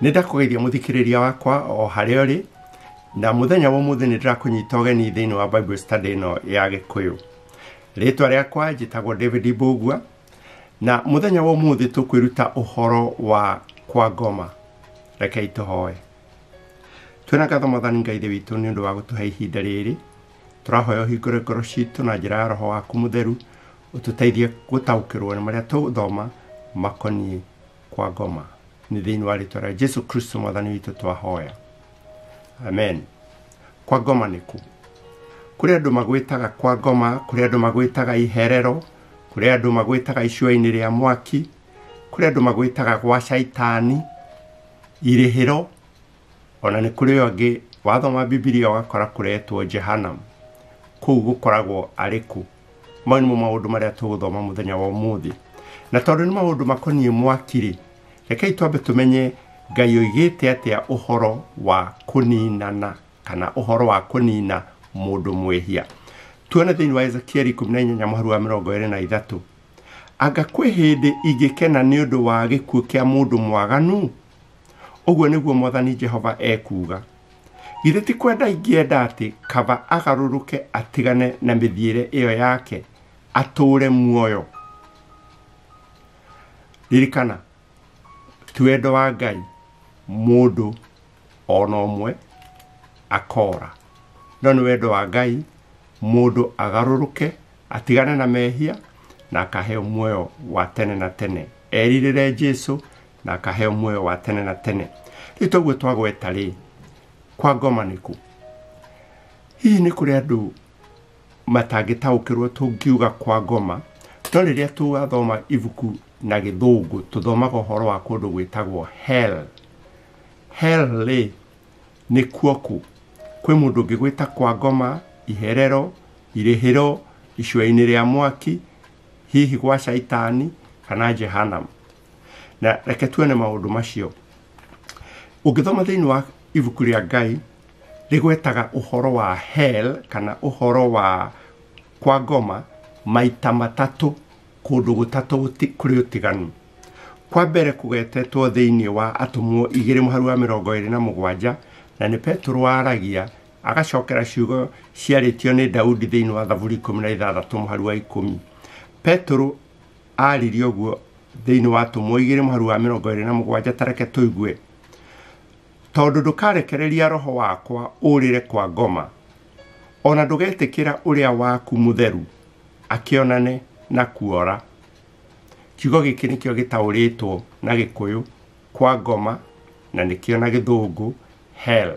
Nĩndakũgeithia mũthikĩrĩria wakwa o harĩa ũrĩ, na mũthenya wa ũmũthĩ nĩndĩrakũnyita ũgeni thĩinĩ wa Bible study ĩno ya Gĩkũyũ. Rĩtwa rĩakwa njĩtagwo David Mbugua, na mũthenya wa ũmũthĩ tũkwĩruta ũhoro wa kwa ngoma. Rekei tũhoe. Twĩna ngatho Mwathani Ngai Ithe witũ nĩ ũndũ wa gũtũhe ihinda rĩrĩ. Tũrahoya ũhingũre ngoro citũ na njĩra ya Roho waku Mũtheru, ũtũteithie gũtaũkĩrwo nĩ marĩa tũthoma makoniĩ kwa ngoma. Nĩ thĩinĩ wa rĩtwa rĩa Jesu Kristo Mwathani witũ twahoya. Amen. Kwa ngoma nĩ kũ? Kũrĩ andũ magwĩtaga kwa ngoma, kũrĩ andũ magwĩtaga iherero, kũrĩ andũ magwĩtaga icua-inĩ rĩa mwaki, kũrĩ andũ magwĩtaga gwa caitani, irĩhĩro, ona nĩ kũrĩ angĩ wathoma Biblia ũgakora kũretwo Jehanamu. Kũu gũkoragwo arĩ kũ? Mau nĩmo maũndũ marĩa tũgũthoma mũthenya wa ũmũthĩ. Na tondũ nĩ maũndũ makoniĩ mwaki-rĩ, rekei twambe tũmenye Ngai oigĩte atĩa ũhoro wa kũninana kana ũhoro wa kũnina mũndũ mwĩhia. Tuone thĩinĩ wa Ezekieli 18:23. Anga kwĩ hĩndĩ ingĩkena nĩ ũndũ wa gĩkuũ kĩa mũndũ mwaganu? Ũguo nĩguo Mwathani Jehova ekuuga. Githĩ ti kwenda ingĩenda atĩ kaba agarũrũke atigane na mĩthiĩre ĩyo yake atũũre muoyo? Ririkana, ti wendo wa Ngai mũndũ ona ũmwe akora, no nĩ wendo wa Ngai mũndũ agarũrũke atigane na mehia na akaheo muoyo wa tene na tene. Erirĩre Jesu na akaheo muoyo wa tene na tene. Rĩu toguo twagweta rĩ, kwa ngoma nĩ kũ? Hihi nĩ kũrĩ andũ matangĩtaũkĩrwo tũngiuga kwa ngoma, no rĩrĩa tũgathoma ibuku na Gĩthũngũ tũthomaga ũhoro wa kũndũ gwĩtagwo hell. Hell rĩ, nĩ kuo kũ? Kwĩ mũndũ ũngĩgwĩta kwa ngoma, iherero, irĩhĩro, icua-inĩ rĩa mwaki, hihi gwa caitani kana Jehanamu. Na reke tuone maũndũ macio. Ũngĩthoma thĩinĩ wa ibuku rĩa Ngai rĩgwetaga ũhoro wa hell kana ũhoro wa kwa ngoma maita matatũ kũndũ gũtatũ kũrĩ ũtiganu. Kwa mbere kũgetetwo thĩinĩ wa Atũmwo 2:27, na nĩ Petro waragia agacokera ciugo ciarĩtio nĩ Daudi thĩinĩ wa Zaburi 16:10. Petro aririe ũguo thĩinĩ wa Atũmwo 2:27, tareke tũigue. Tondũ ndũkarekereria roho wakwa ũrĩre kwa ngoma, ona ndũgetĩkĩra ũrĩa waku mũtheru akĩonane na kuora. Kiugo gĩkĩ nĩkĩo gĩtaũrĩtwo na Gĩkũyũ kwa ngoma, na nĩkĩo na Gĩthũngũ hell.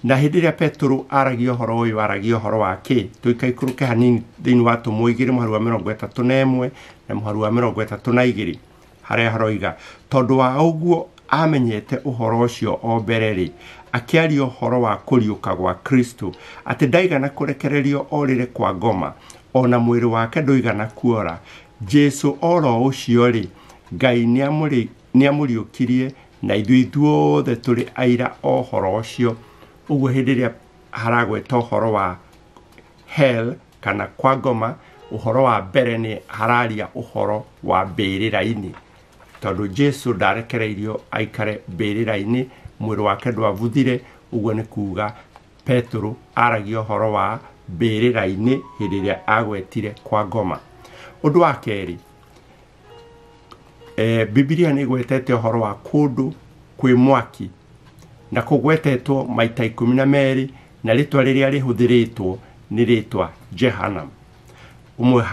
Na hĩndĩ ĩrĩa Petro aragia ũhoro ũyũ aragia ũhoro wa kĩ? Tũikaikũrũke hanini thĩinĩ wa Atũmwo 2:31 na 32, harĩa haroiga, tondũ wa ũguo amenyete ũhoro ũcio o mbere-rĩ, akĩaria ũhoro wa kũriũka gwa Kristo, atĩ ndaigana kũrekererio orĩre kwa ngoma, ona mwĩrĩ wake ndũigana kuora. Jesu oro ũcio-rĩ, Ngai nĩamũriũkirie, na ithuothe tũrĩ aira ũhoro ũcio. Ũguo hĩndĩ ĩrĩa haragweta ũhoro wa hell kana kwa ngoma, ũhoro wa mbere nĩ hararia ũhoro wa mbĩrĩra-inĩ, tondũ Jesu ndarekereirio aikare mbĩrĩra-inĩ, mwĩrĩ wake ndwabuthire. Ũguo nĩ kuuga Petro aragia ũhoro wa mbĩrĩra-inĩ hĩndĩ ĩrĩa agwetire kwa ngoma. Ũndũ wa kerĩ, Biblia nĩ gwetete ũhoro wa kũndũ kwĩ mwaki, na kũgwetetwo maita 12, na rĩtwa rĩrĩa rĩhũthĩrĩtwo nĩ rĩtwa Jehanamu.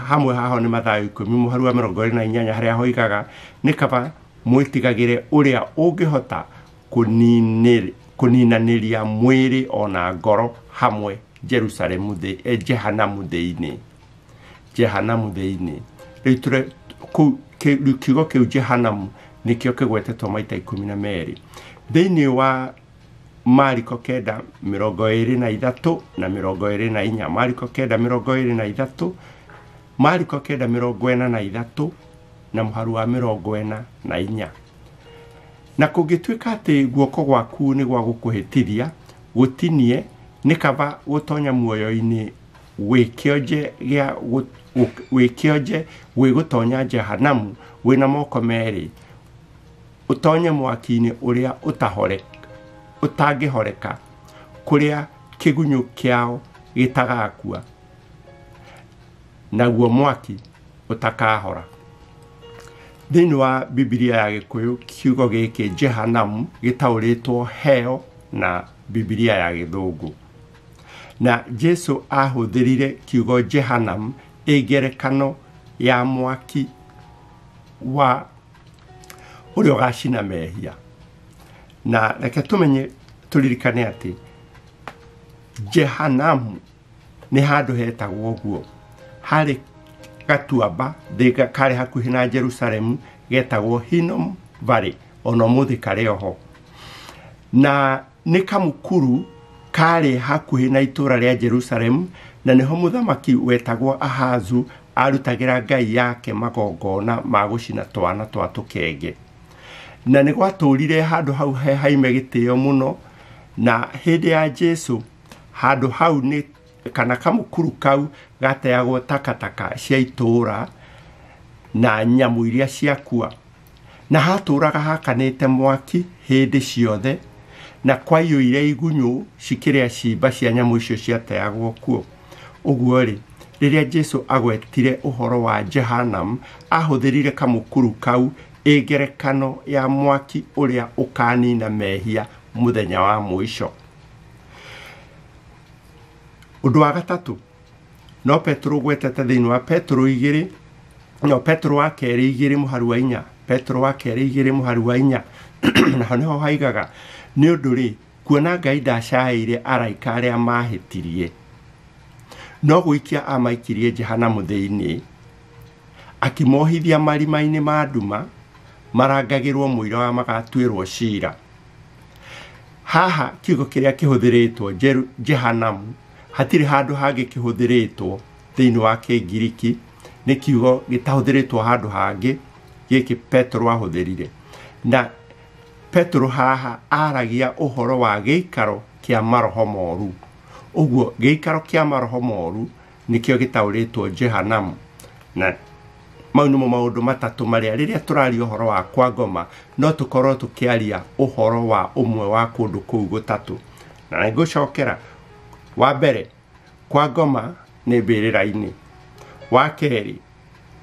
Hamwe haho nĩ Mathayo 10:28, harĩa hoigaga, nĩ kaba mwĩtigagĩre ũrĩa ũngĩhota kũninanĩria mwĩrĩ ona ngoro hamwe Jerusalemu Jehanamu thĩinĩ. Jehanamu thĩinĩ. Rĩu kiugo kĩu Jehanamu nĩkĩo kĩgwetetwo maita 12 thĩinĩ wa Mariko 9:23 na 24. Mariko 9:23, Mariko 9:43 na 44. Na kũngĩtuĩka atĩ guoko gwaku nĩ gwa gũkũhĩtithia, gũtinie, nĩ kaba gũtonya muoyo-inĩ wĩkĩonje gwĩ gũtonya Jehanamu wĩna moko merĩ. utonye mwaki-inĩ ũrĩa ũtangĩhoreka, kũrĩa kĩgunyũ kĩao gĩtagakua, naguo mwaki ũtakahora. Thĩinĩ wa Biblia ya Gĩkũyũ, kiugo gĩkĩ Jehanamu gĩtaũrĩtwo hell na Biblia ya Gĩthũngũ. Na Jesu ahũthĩrire kiugo Jehanamu ngerekano ya mwaki wa ũrĩa ũgacina mehia. Na reke tũririkane atĩ Jehanamu nĩ handũ hetagwo ũguo, harĩ gatuamba karĩ hakuhĩ na Jerusalemu getagwo Hinnom Valley, ona ũmũthĩ karĩ oho. Na nĩ kamũkuru karĩ hakuhĩ na itũũra rĩa Jerusalemu, na nĩho mũthamaki wetagwo Ahazu arutagĩra ngai yake magongona ma gũcina twana twa tũkenge. Na nĩ gwatũũrire handũ hau haime gĩtĩo mũno, na hĩndĩ ya Jesu handũ hau nĩ kana kamũkuru kau gateagwo takataka cia itũũra na nyamũ iria ciakua, na hatũũraga hakanĩte mwaki hĩndĩ ciothe, na kwaiyũire igunyũ cikĩrĩa ciimba cia nyamũ icio ciateagwo kuo. Ũguo rĩ, rĩrĩa Jesu agwetire ũhoro wa Jehanamu, ahũthĩrire kamũkuru kau ngerekano ya mwaki ũrĩa ũkanina mehia mũthenya wa mũico. Ũndũ wa gatatũ, no Petro gwetete thĩinĩ wa Petro wa kerĩ 2:4, Petro wa kerĩ 2:4, naho nĩho haigaga, nĩ ũndũ rĩ, kuona Ngai ndacaĩire araika arĩa mahĩtirie, no gũikia amaikirie Jehanamu thĩinĩ, akimohithia marima-inĩ ma nduma, marangagĩrwo mũira wa magatuĩrwo ciira. Haha kiugo kĩrĩa kĩhũthĩrĩtwo Jehanamu hatirĩ handũ hangĩ kĩhũthĩrĩtwo thĩinĩ wa Kĩngiriki, nĩ kiugo gĩtahũthĩrĩtwo handũ hangĩ, gĩkĩ Petro ahũthĩrire. Na Petro haha aragia ũhoro wa gĩikaro kĩa maroho moru. Ũguo gĩikaro kĩa maroho moru nĩkĩo gĩtaũrĩtwo Jehanamu. Na mau nĩmo maũndũ matatũ marĩa rĩrĩa tũraria ũhoro wa Kwa Ngoma no tũkorwo tũkĩaria ũhoro wa ũmwe wa kũndũ kũu gũtatũ. Na nĩngũcokera, wa mbere, Kwa Ngoma nĩ mbĩrĩra-inĩ. Wa kerĩ,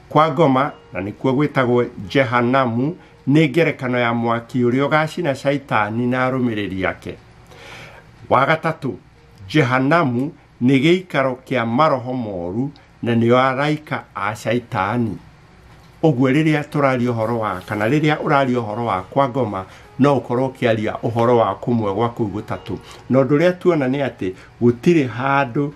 Kwa Ngoma, na nĩkuo gwĩtagwo Jehanamu, nĩ ngerekano ya mwaki ũrĩa ũgacina Shaitani na arũmĩrĩri ake. Wa gatatũ, Jehanamu nĩ gĩikaro kĩa maroho moru na nĩo araika a Shaitani. Ũguo rĩrĩa tũraria ũhoro wa, kana rĩrĩa ũraria ũhoro wa Kwa Ngoma, no ũkorwo ũkĩaria ũhoro wa kũmwe gwa kũu gũtatũ. Na ũndũ ũrĩa tuona nĩ atĩ gũtirĩ handũ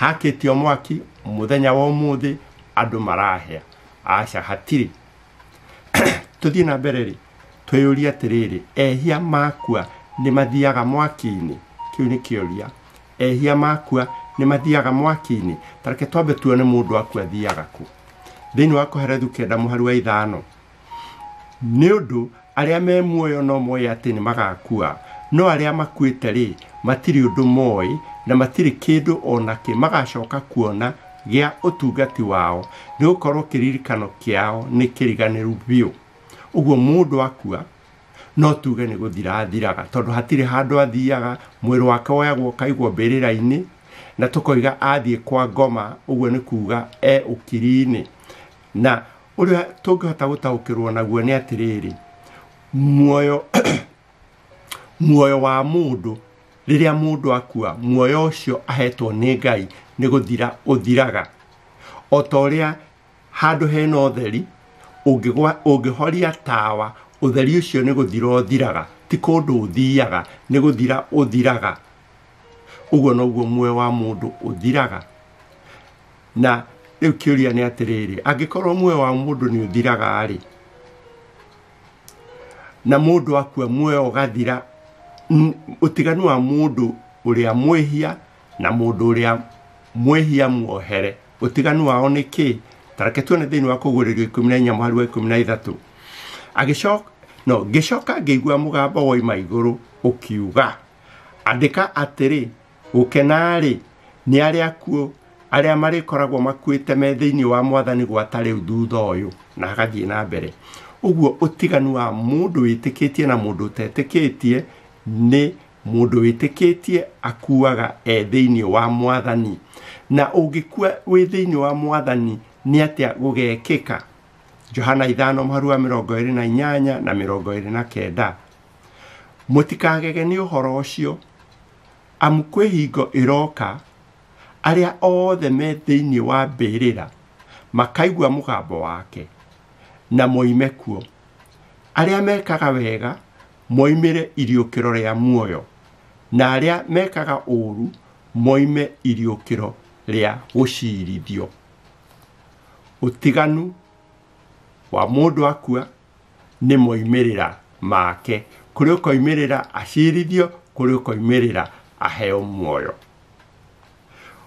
hakĩtio mwaki mũthenya wa ũmũthĩ andũ marahĩa. Aca, hatirĩ. Tũthiĩ na mbere rĩ, twĩyũrie atĩrĩrĩ, ehia makua nĩ mathiaga mwaki-inĩ? Kĩu nĩ kĩũria. Ehia makua nĩ mathiaga mwaki-inĩ? Tareke twambe tuone mũndũ akua athiaga ku. Thĩinĩ wa Kũherethu 9:5, nĩ ũndũ arĩa me muoyo no moĩ atĩ nĩ magakua, no arĩa makuĩte rĩ, matirĩ ũndũ moĩ na matirĩ kĩndũ onakĩ magacoka kuona gĩa ũtungati wao, nĩ gũkorwo kĩririkano kĩao nĩ kĩriganĩru biũ. Ũguo mũndũ akua no tuge nĩ gũthira athiraga, tondũ hatirĩ handũ athiaga, mwĩrĩ wake woyagwo ũkaigwo mbĩrĩra-inĩ, na tũkoiga athiĩ Kwa Ngoma, ũguo nĩ kuga ũkiri-inĩ. Na ũrĩa tũngĩhota gũtaũkĩrwo naguo nĩ atĩrĩrĩ, muoyo wa mũndũ, rĩrĩa mũndũ akua, muoyo ũcio ahetwo nĩ Ngai nĩ gũthira ũthiraga. O ta ũrĩa handũ hena ũtheri, ũngĩhoria tawa, ũtheri ũcio nĩ gũthira ũthiraga, ti kũndũ ũthiaga, nĩ gũthira ũthiraga. Ũguo noguo muoyo wa mũndũ ũthiraga. Na rĩu kĩũria nĩ atĩrĩrĩ, angĩkorwo muoyo wa mũndũ nĩ ũthiraga rĩ, na mũndũ akua muoyo ũgathira, ũtiganu wa mũndũ ũrĩa mwĩhia na mũndũ ũrĩa mwĩhia muohere, ũtiganu wao nĩ kĩ? Tareke tuone thĩinĩ wa Kũguũrĩrio 14:13. Ngĩcoka ngĩigua mũgambo woima igũrũ ũkiuga, andĩka atĩrĩ, gũkena-rĩ nĩ arĩa akuũ arĩa marĩkoragwo makuĩte me thĩinĩ wa Mwathani gwata rĩu thutha ũyũ. Na hagathiĩ na mbere. Uguo utiganu wa mundu witikitie na mundu utetikitie ni mundu witikitie akuaga thiini wa Mwathani, na ungikua wi thiini wa Mwathani ni atia gugekika. Johana 5:28 na 29. Mutikagege ni uhoro ucio, amu kwi hingo iroka aria othe me thiini wa mbirira makaigua mugambo wake na moime kuo. Aria mekaga wega moimire iriukiro ria muoyo, na aria mekaga uru moime iriukiro ria gucirithio. Utiganu wa mundu akua ni moimirira make, kuri ukoimirira acirithio, kuri ukoimirira aheo muoyo.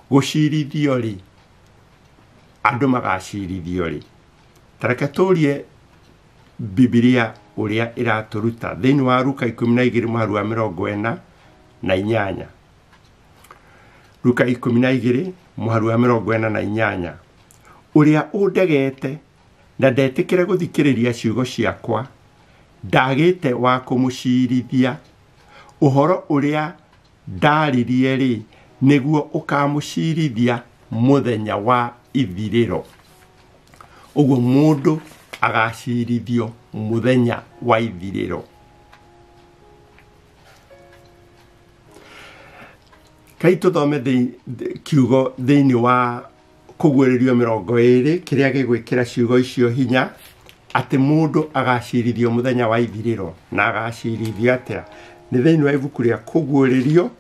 Gucirithio ri, andu magacirithio ri. Tareke turie Biblia uria iraturuta thiini wa Luka 12:48. Luka 12:48. Uria undegete na ndetikire guthikiriria ciugo ciakwa ndagite wa kumucirithia uhoro uria ndaririe ri niguo ukamucirithia muthenya wa ithiriro. Uguo mundu agacirithio muthenya wa ithiriro. Kaito thome kiugo thiini wa kugwiririo 20 kiria gigwikira ciugo icio hinya ati mundu agacirithio muthenya wa ithiriro. Na agacirithio atia? Ni thiini wa ibuku ria kugwiririo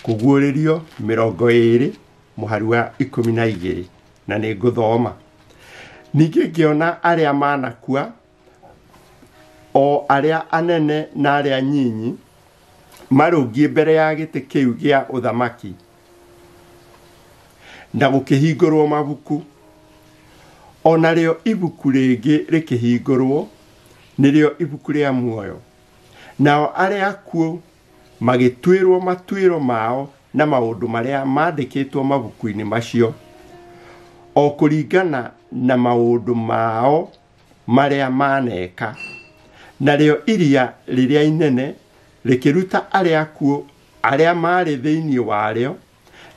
20:12 na ni nguthoma. Ningi ngiona aria manakua o aria anene na aria nyinyi marungie mbere ya giti kiu gia uthamaki, na gukihingurwo mabuku. Ona rio ibuku ringi rikihingurwo nirio ibuku ria muoyo. Nao aria akuo magitwirwo matwiro mao na maundu maria mandikitwo mabuku-ini macio, o kuringana na maundu mao maria maneka. Nario iria riria inene rikiruta aria akuo aria mari thiini wario,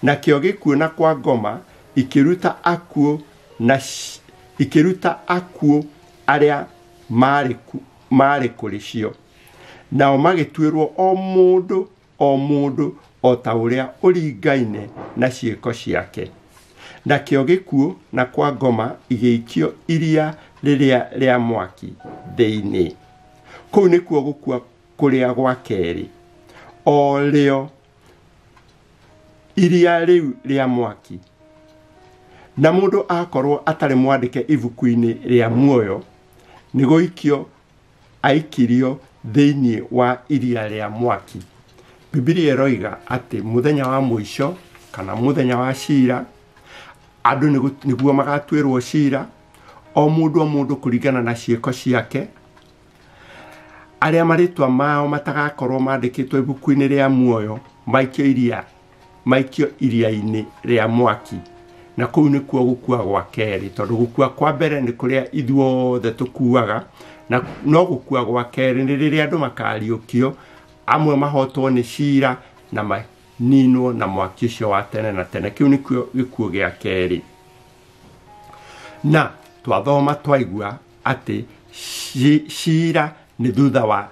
na kio gikuona kwa ngoma ikiruta akuo aria mari kuricio. Nao magitwirwo o mundu o ta uria uringaine na ciiko ciake. Na kio gikuo na kwa ngoma igeikio iria riria ria mwaki thiini. Kuu nikuo gukua kuria gwa keri, o rio iria riu ria mwaki. Na mundu akorwo atari mwandike ibuku-ini ria muoyo ni guikio aikirio thiini wa iria ria mwaki. Biblia iroiga ati muthenya wa muico kana muthenya wa cira andu niguo magatwirwo cira, o mundu kuringana na ciiko ciake. Aria maritwa mao matagakorwo mandikitwo ibuku-ini ria muoyo maikio iria-ini ria mwaki. Na kuu nikuo gukua gwa keri, tondu gukua kwa mbere ni kuria ithuothe tukuaga, na no gukua gwa keri ni riria andu makariukio, amwe mahotwo ni cira na maninwo na mwaki ucio wa tene na tene. Kiu nikuo gikuo gia keri. Na twathoma twaigua ati cira ni thutha wa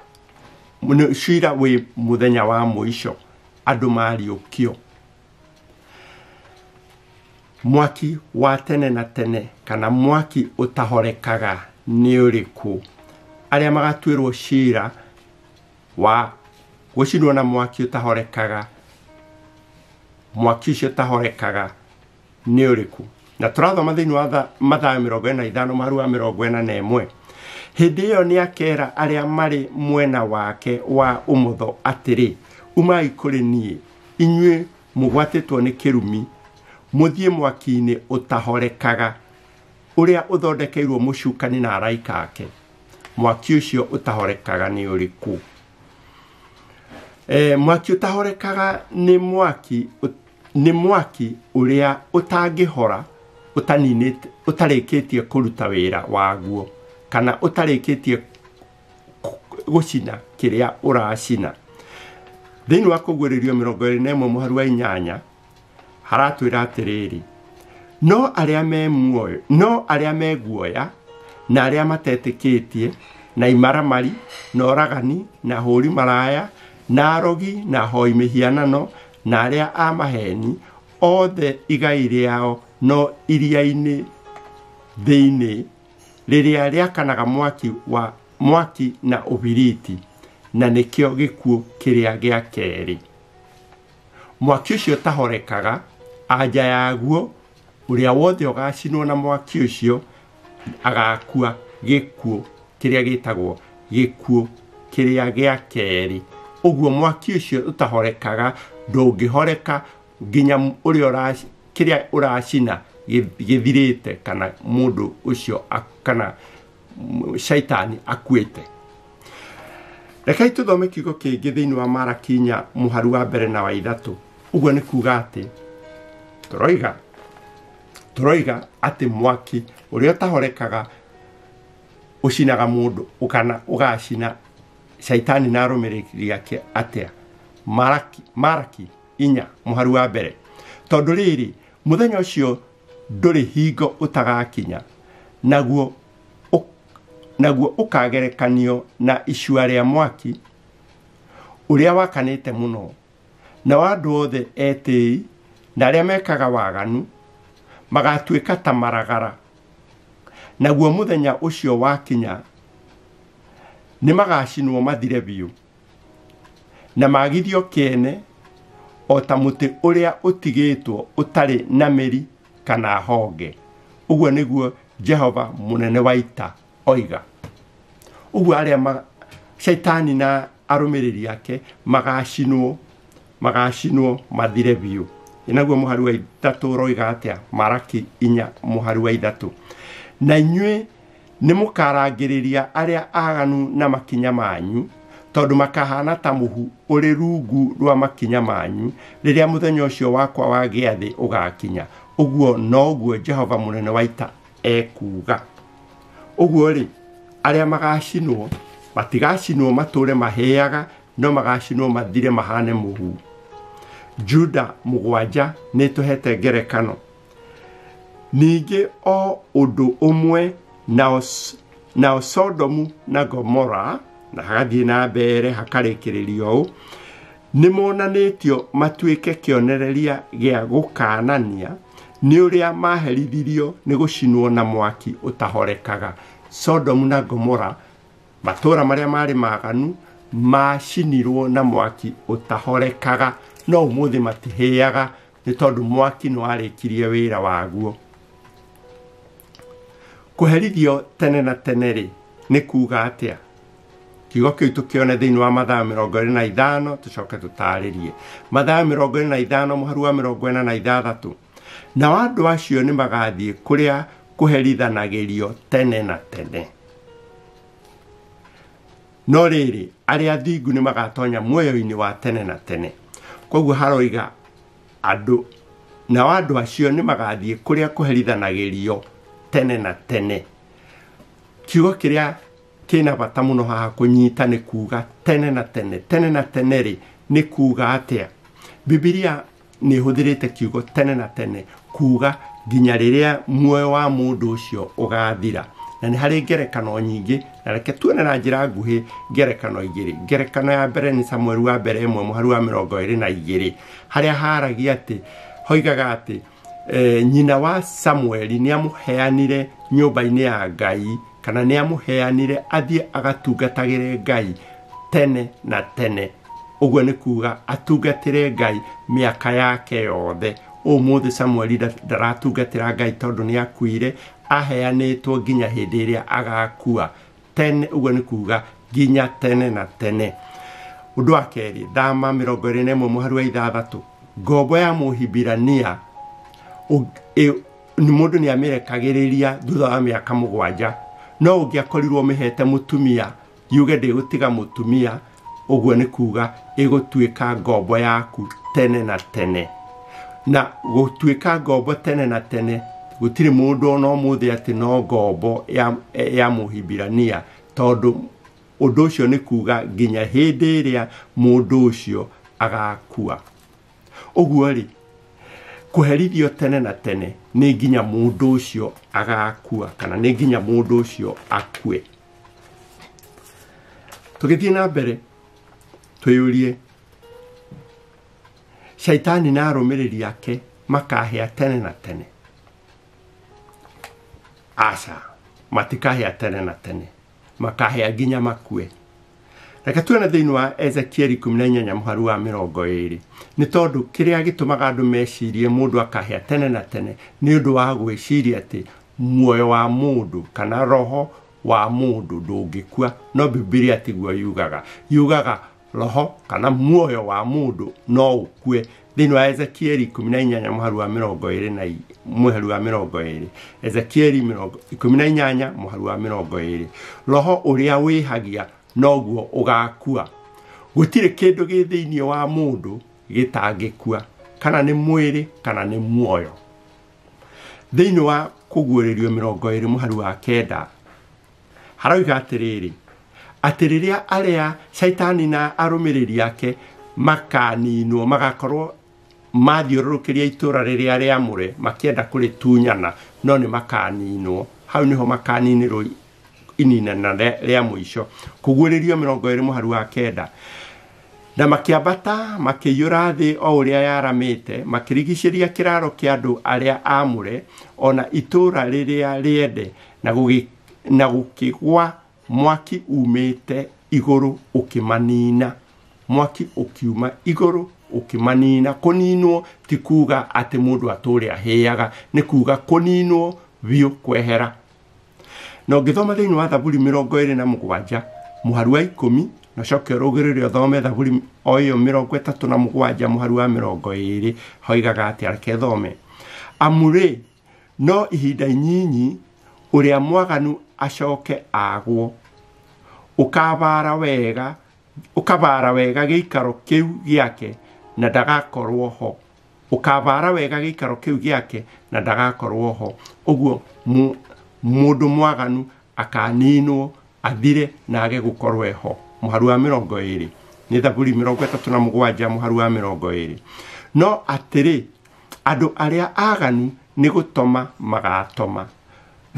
cira wi muthenya wa muico, andu mariukio. Mwaki wa tene na tene kana mwaki utahorekaga ni uriku? Aria magatwirwo cira wa gucinwo na mwaki utahorekaga, mwaki ucio utahorekaga ni uriku? Na turathoma thiini wa Mathayo 45:41. Hindi iyo ni akera aria mari mwena wake wa umotho atiri, umai kuri nie inyue mugwatitwo ni kirumi, muthie mwaki-ini utahorekaga uria uthondekeirwo mucukani na araika ake. Mwaki ucio utahorekaga ni uriku? Mwaki utahorekaga ni mwaki uria utangihora utarikitie kuruta wira waguo, kana ũtarĩkĩtie gũcina kĩrĩa ũracina. Thĩinĩ wa Kũguũrĩrio 21 mũhari wa 8 haratwĩra atĩrĩrĩ, no arĩa me guoya na arĩa matetĩkĩtie na imaramari na oragani na hũri maraya na arogi na hoi mĩhianano na arĩa a maheni othe igai rĩao no iria-inĩ thĩinĩ rĩrĩa rĩakanaga mwaki na ũbiriti, na nĩkĩo gĩkuũ kĩrĩa gĩa kerĩ. Mwaki ũcio tahorekaga, anja yaguo ũrĩa wothe ũgacinwo na mwaki ũcio agakua gĩkuũ kĩrĩa gĩtagwo gĩkuũ kĩrĩa gĩa kerĩ. Ũguo mwaki ũcio ũtahorekaga, ndũngĩhoreka nginya kĩrĩa ũracina gĩthirĩte kana mũndũ ũcio kana shaitani akuĩte. Rekei tũthome kiugo kĩngĩ thĩinĩ wa Malaki 4 mũhari wa 2 na wa 3. Ũguo nĩ kuuga atĩ tũroiga atĩ mwaki ũrĩa ũtahorekaga ũcinaga mũndũ kana ũgacina shaitani na arũmĩrĩri ake atĩa. Malaki 4 mũhari wa 2. Tondũ rĩrĩ, mũthenya ũcio ndũrĩ hingo ũtagakinya, naguo ũkagerekanio na icua rĩa mwaki ũrĩa wakanĩte mũno, na andũ othe etĩĩ na arĩa mekaga waganu magatuĩka ta maragara. Naguo mũthenya ũcio wakinya nĩ magacinwo mathire biũ na magithio kĩene o ta mũtĩ ũrĩa ũtigĩtwo ũtarĩ na mĩri kana honge. Ũguo nĩguo Jehova mũnene wa ita oiga. Ũguo arĩa shaitani na arũmĩrĩri ake magacinwo mathire biũ. Naguo mũhari wa 3 ũroiga atĩa? Malaki 4 mũhari wa 3. Na inyuĩ nĩ mũkarangĩrĩria arĩa aganu na makinya manyu, tondũ makahana ta mũhu ũrĩ rungu rwa makinya manyu rĩrĩa mũthenya ũcio wakwa wa gĩathĩ ũgakinya. Ũguo noguo Jehova mũnene wa ita ekuuga. Ũguo rĩ, arĩa magacinwo matigacinwo matũre mahĩaga, no magacinwo mathire mahane mũhu. Juda 7 nĩ tũhete ngerekano. Ningĩ o ũndũ ũmwe nao Sodomu na Gomora, na hagathiĩ na mbere hakarĩkĩrĩrio ũũ, nĩ monanĩtio matuĩke kĩonereria gĩa gũkanania nĩ ũrĩa maherithirio nĩ gũcinwo na mwaki ũtahorekaga. Sodomu na Gomora, matũra marĩa marĩ maganu, macinirwo na mwaki ũtahorekaga, no ũmũthĩ matihĩaga nĩ tondũ mwaki nĩ warĩkirie wĩra waguo. Kũherithio tene na tene rĩ, nĩ kuuga atĩa? Kiugo kĩu tũkĩone thĩinĩ wa Mathayo 25, tũcoke tũtarĩrie. Mathayo 25 mũhari wa 46. Nao andũ acio nĩ magathiĩ kũrĩa kũherithanagĩrio tene na tene. No rĩrĩ, arĩa athingu nĩ magatonya muoyo-inĩ wa tene na tene. Koguo haroiga nao andũ acio nĩ magathiĩ kũrĩa kũherithanagĩrio tene na tene. Kiugo kĩrĩa kĩna bata mũno haha kũnyita nĩ kuuga tene na tene. Tene na tene rĩ, nĩ kuuga atĩa? Bibilia nĩ hũthĩrĩte kiugo tene na tene kuuga nginya rĩrĩa muoyo wa mũndũ ũcio ũgathira. Na nĩ harĩ ngerekano nyingĩ, na reke tuone na njĩra nguhĩ ngerekano igĩrĩ. Ngerekano ya mbere nĩ Samueli wa mbere 1 mũhari wa 22, harĩa haragia atĩ hoigaga atĩ nyina wa Samueli nĩ amũheanire nyũmba-inĩ ya Ngai, kana nĩ amũheanire athiĩ agatungatagĩre Ngai tene na tene. Ũguo nĩ kuuga atungatĩre Ngai mĩaka yake yothe. Ũmũthĩ Samueli ndaratungatĩra Ngai tondũ nĩ akuire, aheanĩtwo nginya hĩndĩ ĩrĩa agakua tene. Ũguo nĩ kuuga nginya tene na tene. Ũndũ wa kerĩ, Thama 21 mũhari wa 6. Ngombo ya Mũhibirania nĩ mũndũ nĩ amĩrekagĩrĩria thutha wa mĩaka 7, no ũngĩakorirwo mĩhete mũtumia yuge ndĩgũtiga mũtumia, ũguo nĩ kuuga ĩgũtuĩka ngombo yaku tene na tene. Na gũtuĩka ngombo tene na tene gutire mundu no muthi ati no ngombo ya muhibirania tondu undu ucio ni kuga nginya hindi iria mundu ucio agakua. Uguo ri kuherithio tene na tene ni nginya mundu ucio agakua kana ni nginya mundu ucio akue. Tugithie na mbere twiyurie shaitani na arumiriri yake makahia tene na tene. Asa matikahia tene na tene, makahia nginya makue. Reke tuone thiini wa Ezekieli 18 muharu wa 20 ni tondu kiria gitumaga andu mecirie mundu akahia tene na tene ni undu wa gwiciria ati muoyo wa mundu kana roho wa mundu ndungikua, no Biblia tiguo yugaga roho kana muoyo wa mundu no ukue. Thiini wa Ezekieli 18 muharu wa 20 na muharu wa 20 Ezekieli 18 muharu wa 20 roho uria wihagia noguo ugakua. Gutire kindu gi thiini wa mundu gitangikua, kana ni mwiri kana ni muoyo. Thiini wa kuguurerio 20 muharu wa 9 harauga atiriri ati riria aria shaitani na arumiriri yake makaninwo magakorwo mathiururukiria itura riria riamure makienda kuritunyana no ni makaninwo. Hau niho makaninirwo inina na ria muico. Kuguurerio 20 muharu wa 9 na makiambata makiyura thi o uria yaramite makirigishiria kiraro kia andu aria amure ona itura riria riende na gukigwa mwaki umite iguru ukimanina. Mwaki ukiuma iguru ukimanina. Kuninwo ti kuga ati mundu aturi ahiaga, ni kuga kuninwo biu kwehera. No ngithoma thiini wa Thaburi 27 muharu wa 10 na coke rugirire thome Thaburi o iyo 37 muharu wa 20 hoigaga ati areke thome. Amure no ihinda inyinyi uria mwaganu acoke agwo ukabara wega giikaro kiu giake na ndagakorwo ho. Ukabara wega giikaro kiu giake na ndagakorwo ho. Uguo mundu mwaganu akaninwo athire na age gukorwo ho. Muharu wa 20 ni Thaburi 37 muharu wa 20. No atiri andu aria aganu ni gutoma magatoma.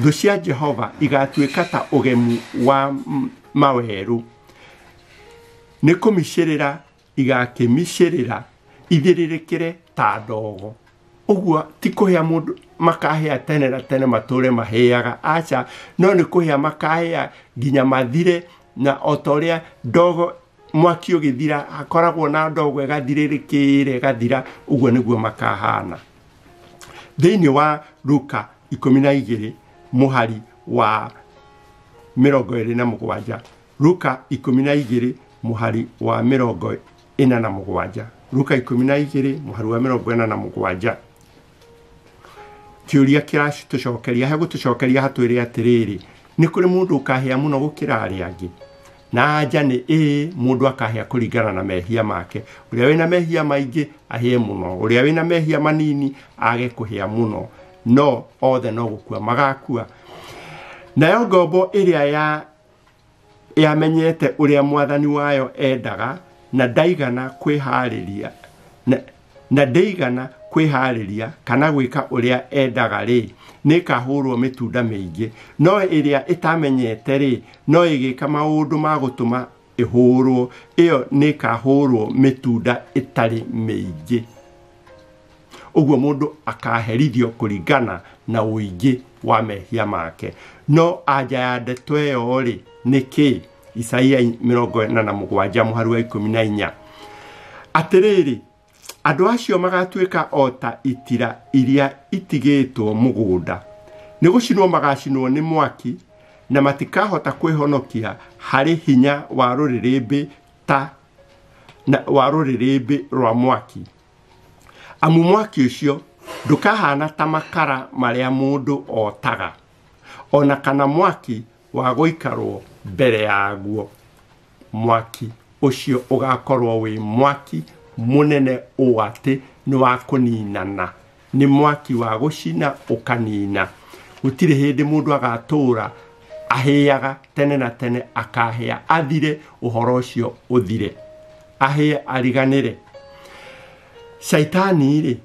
Thu cia Jehova igatuika ta ugemu wa maweru, ni kumicirira igakimicirira ithiririkire ta ndogo. Uguo ti kuhia mundu makahia tene na tene mature mahiaga, acha no ni kuhia makahia nginya mathire na otoria ndogo mwaki ugithira akoragwo na ndogo egathiririkire gathira. Uguo niguo makahana. Thiini wa Luka 12 muhari wa 27. Luka 12 muhari wa 47. Luka 12 muhari wa 47. Kiuria kiratucokeria hegutucokeria hatwire atiriri ni kuri mundu ukahia muno gukira aria angi na anja ni mundu akahia kuringana na mehia make. Uria wina mehia maingi ahie muno, uria wina mehia manini age kuhia muno. No othe no gukua magakua. Nayo ngombo iria yamenyete uria mwathani wayo endaga na ndaigana kwihariria na ndaigana kwihariria kana gwika uria endaga ri ni kahurwo mitunda mingi. No iria itamenyete ri no igika maundu magutuma ihurwo, iyo ni kahurwo mitunda itari mingi. Uguo mundu akaherithio kuringana na uingi wa mehia make. No anja ya ndeto iyo ri niki? Isaia 47 muharu wa 14. Atiriri andu acio magatuika ota itira iria itigitwo mugunda, ni gucinwo magacinwo ni mwaki na matikahota kwihonokia hari hinya wa ruririmbi rwa mwaki. Amu mwaki ucio ndukahana ta makara maria mundu otaga, ona kana mwaki wa guikarwo mbere yaguo. Mwaki ucio ugakorwo wi mwaki munene uati ni wa kuninana nĩ mwaki wa gũcina ũkanina. Gũtirĩ hĩndĩ mũndũ agatũũra ahĩaga tene na tene akahĩa athire ũhoro ũcio ũthire, ahĩe ariganĩre. Shaitani rĩ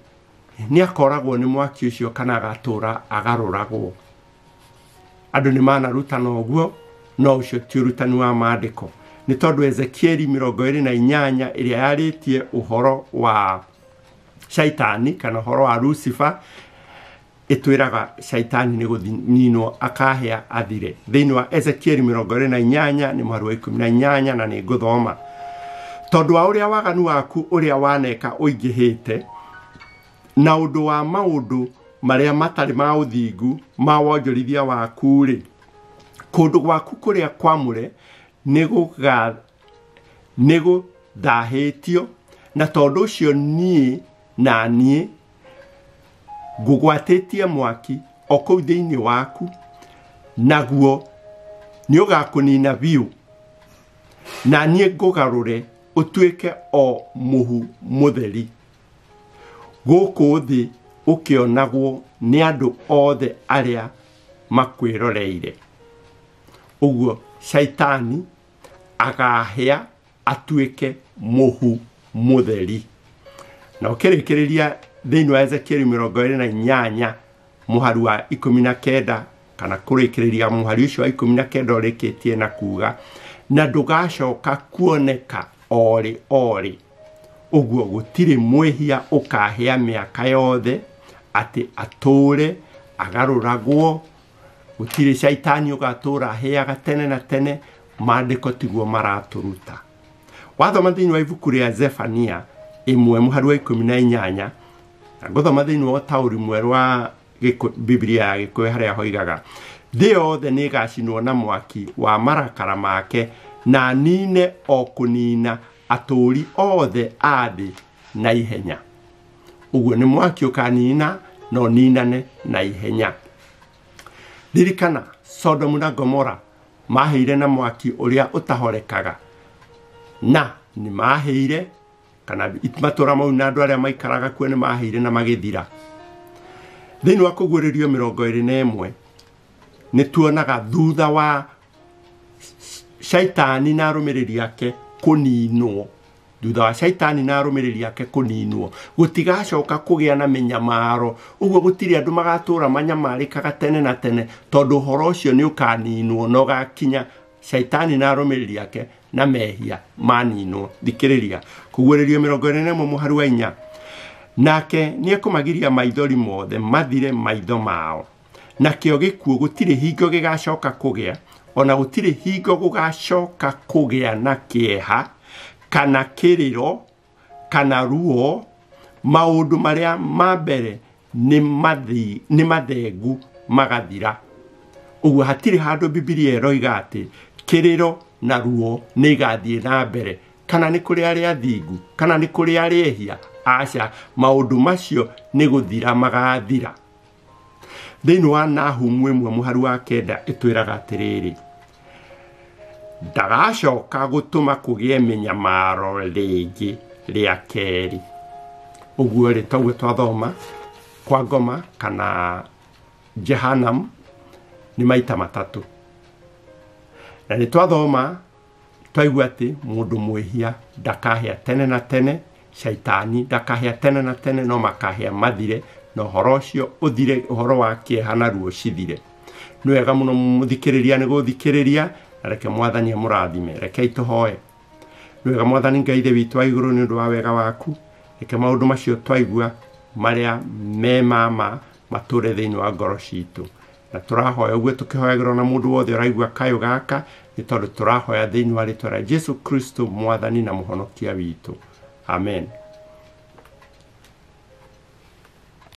nĩ akoragwo nĩ mwaki ũcio kana agatũũra agarũragwo. Andũ nĩ manarutana ũguo, no ũcio ti ũrutani wa maandĩko. Nĩ tondũ Ezekieli 28 ĩrĩa yarĩtie ũhoro wa Shaitani kana ũhoro wa Lucifer ĩtwĩraga Shaitani nĩ gũninwo akahĩa athire. Thĩinĩ wa Ezekieli 28 nĩ mũhari wa 18 na nĩ ngũthoma. Tondũ wa ũrĩa waganu waku ũrĩa waneka ũingĩhĩte na ũndũ wa maũndũ marĩa matarĩ ma ũthingu ma wonjorithia waku rĩ, kũndũ gwaku kũrĩa kwamũre nĩ gũthahĩtio, na tondũ ũcio niĩ ngũgwatĩtie mwaki o kũu thĩinĩ waku, naguo nĩ ũgakũnina biũ, na niĩ ngũgarũre ũtuĩke o mũhu mũtheri gũkũ thĩ ũkĩonagwo nĩ andũ othe arĩa makwĩroreire. Ũguo Shaitani agahĩa atuĩke mũhu mũtheri. Na ũkĩrĩkĩrĩria thĩinĩ wa Ezekieli 28 mũhari wa 19 kana kũrĩkĩrĩria mũhari ũcio wa 19 ũrĩkĩtie na kuga na ndũgacoka kuoneka orĩ. Ũguo gũtirĩ mwĩhia ũkahĩa mĩaka yothe atĩ atũũre agarũragwo. Gũtirĩ Shaitani ũgatũũra ahĩaga tene na tene. Maandĩko tiguo maratũruta. Wathoma thĩinĩ wa ibuku rĩa Zefania 1 mũhari wa 18 na ngũthoma thĩinĩ wa ũtaũri mwerũ wa Biblia ya Gĩkũyũ harĩa hoigaga thĩ yothe nĩ ĩgacinwo na mwaki wa marakara make na nine o kũnina atũũri othe a thĩ na ihenya. Ũguo nĩ mwaki ũkanina no ninane na ihenya. Ririkana Sodomu na Gomora mahĩire na mwaki ũrĩa ũtahorekaga, na nĩ mahĩire kana matũũra mau na andũ arĩa maikaraga kuo nĩ mahĩire na magĩthira. Thĩinĩ wa Kũguũrĩrio 21 nĩ tuonaga thutha wa Shaitani na arũmĩrĩri ake kũninwo, thutha wa Shaitani na arũmĩrĩri ake kũninwo gũtigacoka kũgĩa na mĩnyamaro. Ũguo gũtirĩ andũ magatũũra manyamarĩkaga tene na tene, tondũ ũhoro ũcio nĩ ũkaninwo na ũgakinya Shaitani na arũmĩrĩri ake na mehia maninwo. Thikĩrĩria Kũguũrĩrio 21 mũhari wa 4. Nake nĩ ekũmagiria maithori mothe mathire maitho mao, nakĩo gĩkuũ gũtirĩ hingo gĩgacoka kũgĩa, ona gũtirĩ hingo gũgacoka kũgĩa na kĩeha kana kĩrĩro kana ruo. Maũndũ marĩa ma mbere nĩ mathengu magathira. Ũguo hatirĩ handũ Biblia ĩroiga atĩ kĩrĩro na ruo nĩ igathiĩ na mbere, kana nĩ kũrĩ arĩa athingu kana nĩ kũrĩ arĩa ehia. Aca, maũndũ macio nĩ gũthira magathira. Thĩinĩ wa Nahumu 1 mũhari wa 9 ĩtwĩraga atĩrĩrĩ, ndagacoka gũtũma kũgĩe mĩnyamaro rĩngĩ rĩa kerĩ. Ũguo rĩ toguo twathoma kwa Ngoma kana Jehanamu nĩ maita matatũ, na nĩ twathoma twaigua atĩ mũndũ mwĩhia ndakahĩa tene na tene, Shaitani ndakahĩa tene na tene, no makahĩa mathire na ũhoro ũcio ũthire, ũhoro wa kĩeha na ruo cithire. Nĩ wega mũno mũthikĩrĩria nĩ gũthikĩrĩria, na reke Mwathani amũrathime. Rekei tũhoe. Nĩ wega Mwathani Ngai Ithe witũ wa igũrũ, nĩ ũndũ wa wega waku, reke maũndũ macio twaigua marĩa me mama matũre thĩinĩ wa ngoro citũ, na tũrahoya ũguo tũkĩhoyagĩrwo na mũndũ wothe ũraigua kayũ gaka, nĩ tondũ tũrahoya thĩinĩ wa rĩĩtwa rĩa Jesu Kristo Mwathani na mũhonokia witũ. Amen.